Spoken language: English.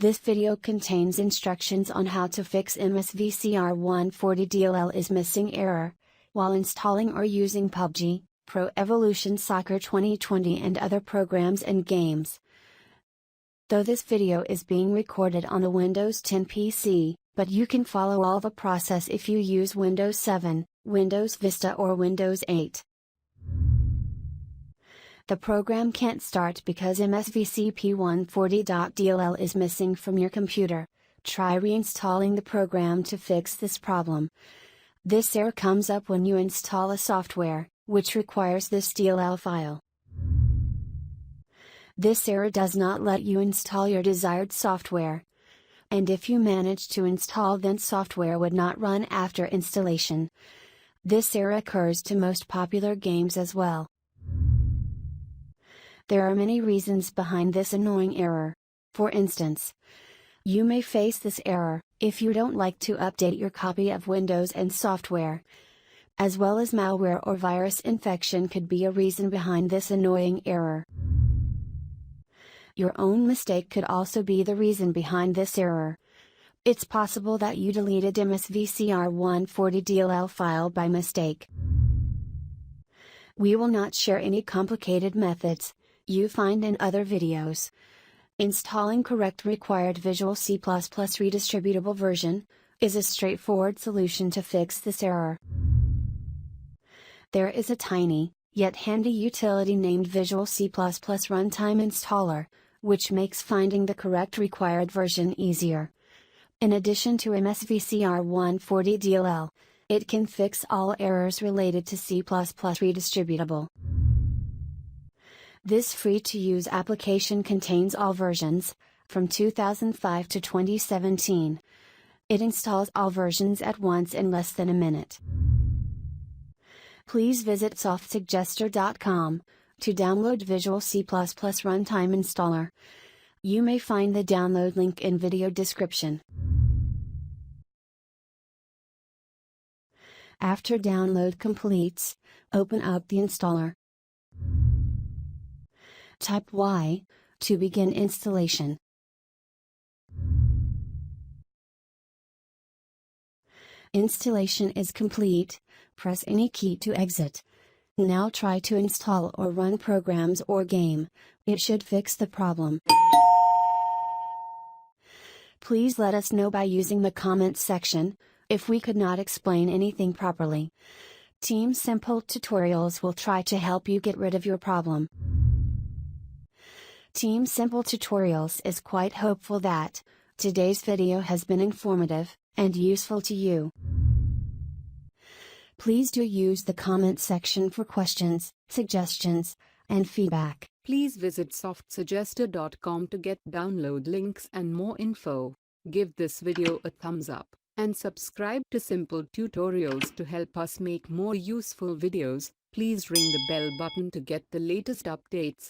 This video contains instructions on how to fix MSVCR140.dll is missing error, while installing or using PUBG, Pro Evolution Soccer 2020 and other programs and games. Though this video is being recorded on the Windows 10 PC, but you can follow all the process if you use Windows 7, Windows Vista or Windows 8. The program can't start because MSVCR140.dll is missing from your computer. Try reinstalling the program to fix this problem. This error comes up when you install a software, which requires this DLL file. This error does not let you install your desired software. And if you manage to install, then software would not run after installation. This error occurs to most popular games as well. There are many reasons behind this annoying error. For instance, you may face this error if you don't like to update your copy of Windows and software. As well as malware or virus infection could be a reason behind this annoying error. Your own mistake could also be the reason behind this error. It's possible that you deleted MSVCR140.dll file by mistake. We will not share any complicated methods you find in other videos. Installing correct required Visual C++ redistributable version is a straightforward solution to fix this error. There is a tiny, yet handy utility named Visual C++ Runtime Installer, which makes finding the correct required version easier. In addition to MSVCR140.dll, it can fix all errors related to C++ redistributable. This free-to-use application contains all versions, from 2005 to 2017. It installs all versions at once in less than a minute. Please visit softsuggester.com to download Visual C++ Runtime Installer. You may find the download link in video description. After download completes, open up the installer. Type Y to begin installation. Installation is complete. Press any key to exit. Now try to install or run programs or game. It should fix the problem. Please let us know by using the comments section if we could not explain anything properly. Team Simple Tutorials will try to help you get rid of your problem. Team Simple Tutorials is quite hopeful that today's video has been informative and useful to you. Please do use the comment section for questions, suggestions, and feedback. Please visit softsuggester.com to get download links and more info. Give this video a thumbs up and subscribe to Simple Tutorials to help us make more useful videos. Please ring the bell button to get the latest updates.